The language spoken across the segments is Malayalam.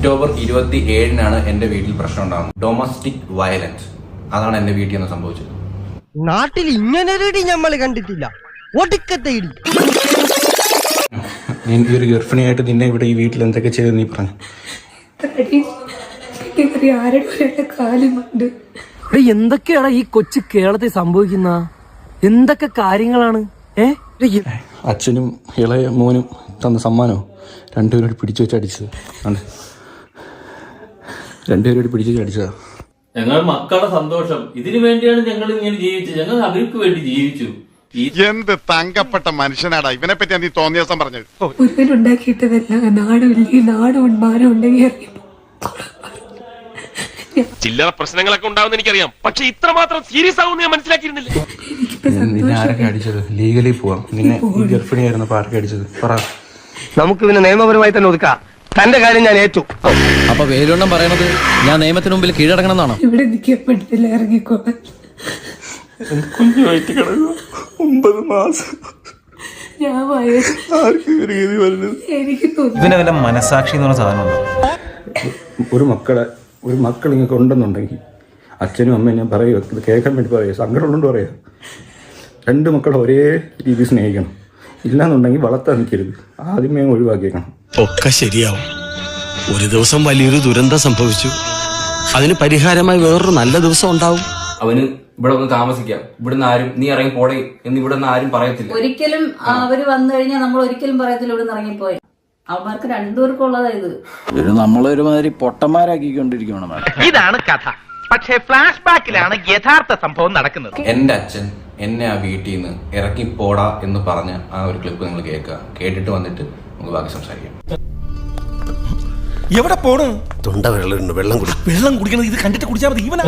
ഒക്ടോബർ 27-നാണ് എന്റെ വീട്ടിൽ പ്രശ്നം ഉണ്ടാകുന്നത്. Domestic violence. അതാണ് എന്റെ വീട്ടിൽ നിന്ന് സംഭവിച്ചത്. നാട്ടിൽ ഇങ്ങനെ നമ്മൾ കണ്ടിട്ടില്ല. ഒടുക്കത്തെ ഇടി. ഒരു ഗർഭിണിയായിട്ട് നിന്നെ ഇവിടെ ഈ വീട്ടിൽ എന്തൊക്കെ ചെയ്ത് നീ പറഞ്ഞു? എന്തൊക്കെയാണ് ഈ കൊച്ചു കേരളത്തിൽ സംഭവിക്കുന്ന? എന്തൊക്കെ കാര്യങ്ങളാണ്? അച്ഛനും ഇളയ മോനും തന്ന സമ്മാനോ രണ്ടുപേരോട് പിടിച്ചു വെച്ച് അടിച്ചത്. രണ്ടുപേരോട് പിടിച്ചു വെച്ച് അടിച്ചതാ. ഞങ്ങൾ മക്കളുടെ സന്തോഷം, ഇതിനു വേണ്ടിയാണ് ഞങ്ങൾ ഇങ്ങനെ ജീവിച്ചത്. ഞങ്ങൾ അവർക്ക് വേണ്ടി ജീവിച്ചു. എന്ത് തങ്കപ്പെട്ട മനുഷ്യനാടാ ഇവനെ പറ്റി നീ തോന്നിയ ദിവസം പറഞ്ഞത്. ഉണ്ടാക്കിയിട്ടതല്ല, നാടും ഉണ്ടെങ്കിൽ ചില്ലറ പ്രശ്നങ്ങളൊക്കെ ഉണ്ടാവുന്ന എനിക്കറിയാം, പക്ഷെ ഇത്രമാത്രം സീരിയസ് ആവുമെന്ന് ഞാൻ മനസ്സിലാക്കിയിരുന്നില്ല. നിന്നെ ആരൊക്കെ അടിച്ചത്? ലീഗലി പോവാം. നിന്നെ ഈ ഗർഭിണിയായിരുന്നു ആരൊക്കെ അടിച്ചത്? പറ. നമുക്ക് പിന്നെ നിയമപരമായി തന്നെ ഒതുക്കാം. തന്റെ കാര്യം ഞാൻ ഏറ്റു. അപ്പൊ വേലുണ്ണം പറയണത് ഞാൻ നിയമത്തിന് മുമ്പിൽ കീഴടങ്ങണം എന്നാണോ? ഇവിടെ നിൽക്കാൻ പറ്റത്തില്ല, ഇറങ്ങിക്കോളാൻ. കുഞ്ഞുമായിട്ട് കിടക്കുക 9 മാസം. എനിക്ക് ഇവനെ വല്ല മനസാക്ഷി എന്ന് പറഞ്ഞ സാധനമുണ്ടോ? ഒരു മക്കൾ ഇങ്ങനെ ഉണ്ടെന്നുണ്ടെങ്കിൽ അച്ഛനും അമ്മയും ഞാൻ പറയുക, ഇത് കേൾക്കാൻ വേണ്ടി പറയുക, സങ്കടമുള്ളതുകൊണ്ട് പറയുക, 2 മക്കളെ ഒരേ രീതിയിൽ സ്നേഹിക്കണം. ഇല്ലാന്നുണ്ടെങ്കിൽ വളർത്താൻ നിൽക്കരുത്. ആദ്യമേ ഒഴിവാക്കിയേക്കണം. ഒക്കെ ശരിയാവും. ഒരു ദിവസം വലിയൊരു ദുരന്തം സംഭവിച്ചു. അതിന് പരിഹാരമായി വേറൊരു നല്ല ദിവസം ഉണ്ടാവും. അവന് ഇവിടെ ഒന്ന് താമസിക്കാം, ഇവിടുന്ന് ആരും നീ ഇറങ്ങി പോടേ എന്ന് ഇവിടെ നിന്ന് ആരും പറയത്തില്ല. ഒരിക്കലും അവര് വന്നു കഴിഞ്ഞാൽ നമ്മൾ ഒരിക്കലും പറയത്തില്ല ഇവിടെ നിന്ന് ഇറങ്ങിപ്പോയി. അവന്മാർക്ക് 2 പേർക്കുള്ളതാ ഇത്. നമ്മളൊരുമാതിരി പൊട്ടന്മാരാക്കിക്കൊണ്ടിരിക്കണം. ഇതാണ് കഥ. പക്ഷേ ഫ്ലാഷ് ബാക്കിലാണ് യഥാർത്ഥ സംഭവം നടക്കുന്നത്. എന്റെ അച്ഛൻ എന്നെ ആ വീട്ടിൽ നിന്ന് ഇറക്കി പോടാ എന്ന് പറഞ്ഞ ആ ഒരു ക്ലിപ്പ് നിങ്ങൾ കേൾക്കുക. കേട്ടിട്ട് വന്നിട്ട് നമുക്ക് ബാക്കി സംസാരിക്കാം. എവിടെ പോണു? തൊണ്ട വെള്ളം കുടിക്കണം. ഇത് കണ്ടിട്ട് കുടിച്ചാൽ മതി. ഇവനാ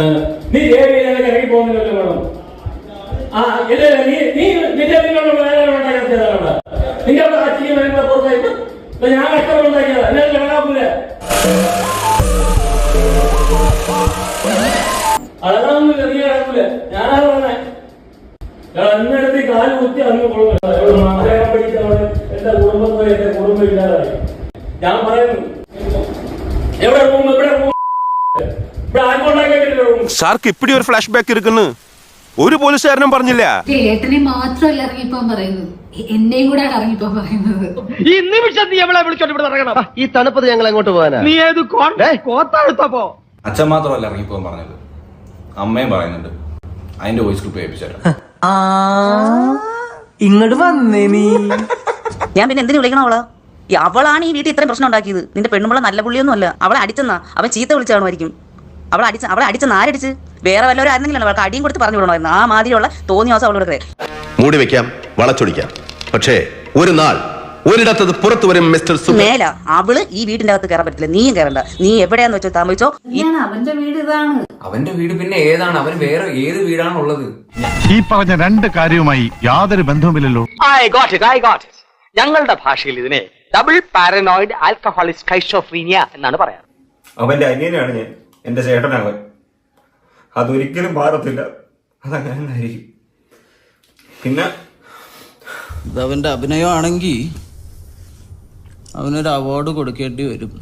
ഞാൻ അളകാവുന്നില്ല, നീ അളക്കൂല. ഞാനാ പറഞ്ഞേ അന്നെടുത്ത് കാല് കുത്തി അങ്ങ് പഠിച്ചവള് എന്റെ കുടുംബം ഇല്ലാതായി. ഞാൻ പറയുന്നു, എവിടെ റൂം ഇവിടെ ആർക്കുണ്ടാക്കിയിട്ടില്ല റൂം. സാർക്ക് ഇപ്പിടി ഒരു ഫ്ലാഷ് ബാക്ക് ഇരിക്കുന്നു. ഒരു പോലീസുകാരനും പറഞ്ഞില്ല. ഏട്ടനെ മാത്രമല്ല ഇറങ്ങിപ്പോൻ പറയുന്നത്, എന്നെയും കൂടെ ഇറങ്ങിപ്പോൻ പറയുന്നത്. ഈ നിമിഷം നീ എവിടെ വിളിച്ചോണ്ട് ഇവിടെ ഇറങ്ങണം. ഈ തണുപ്പത് ഞങ്ങൾ എങ്ങോട്ട് പോകാനാ? നീ ഏത് കോത്താഴ്ത്തപ്പോ? അച്ഛൻ മാത്രമല്ല ഇറങ്ങിപ്പോകാൻ പറഞ്ഞത്, അമ്മയും പറയുന്നുണ്ട്. അതിന്റെ വോയിസ് ക്ലിപ്പ് കേൾപ്പിച്ചാലും ഇങ്ങോട്ട് വന്നേ നീ. ഞാൻ പിന്നെ എന്തിനു വിളിക്കണം അവള്? അവളാണ് ഈ വീട്ടിൽ ഇത്രയും പ്രശ്നം ഉണ്ടാക്കിയത്. നിന്റെ പെണ്ണുമ്പള നല്ല പുള്ളിയൊന്നും അല്ല. അവളെ അടിച്ചെന്നാ, അവൻ ചീത്ത വിളിച്ചാണുമായിരിക്കും. അവളെ അടിച്ചെന്ന് ആരടിച്ച്? വേറെ വല്ലവരും ആയിരുന്നെങ്കിലും അവൾക്ക് അടിയും കൊടുത്ത് പറഞ്ഞു വിടണമായിരുന്നു. ആ മാതിരിയുള്ള തോന്നിയ ദിവസം അവളോട് മൂടി വെക്കാം, വളച്ചൊടിക്കാം, പക്ഷേ ഒരു നാൾ ഒരിടത്തത് പുറത്തു വരും. മിസ്റ്റർ മേല അവള് ഈ വീടിന്റെ അകത്ത് കയറാൻ പറ്റില്ല. നീയും കയറണ്ട. നീ എവിടെയാന്ന് വെച്ചോ താമസിച്ചോ. അവന്റെ വീട് ഇതാണ്. അവന്റെ വീട് പിന്നെ ഏതാണ്? അവന് വേറെ ഏത് വീടാണ് ഉള്ളത്? ഈ പറഞ്ഞ 2 കാര്യവുമായി യാതൊരു ബന്ധവുമില്ലല്ലോ. ഞങ്ങളുടെ ഭാഷയിൽ ഇതിനെ ഡബിൾ പാരനോയിഡ് ആൽക്കഹോളിക് സ്കൈസോഫ്രീനിയ എന്നാണ് പറയാറ്. അവന്റെ അനിയനാണ് ഞാൻ, എന്റെ ചേട്ടനാവൻ. അതൊരിക്കലും മാറത്തില്ല. അതങ്ങനെ ആയിരിക്കും. പിന്നെ ഇതവന്റെ അഭിനയമാണെങ്കിൽ അവനൊരു അവാർഡ് കൊടുക്കേണ്ടി വരും.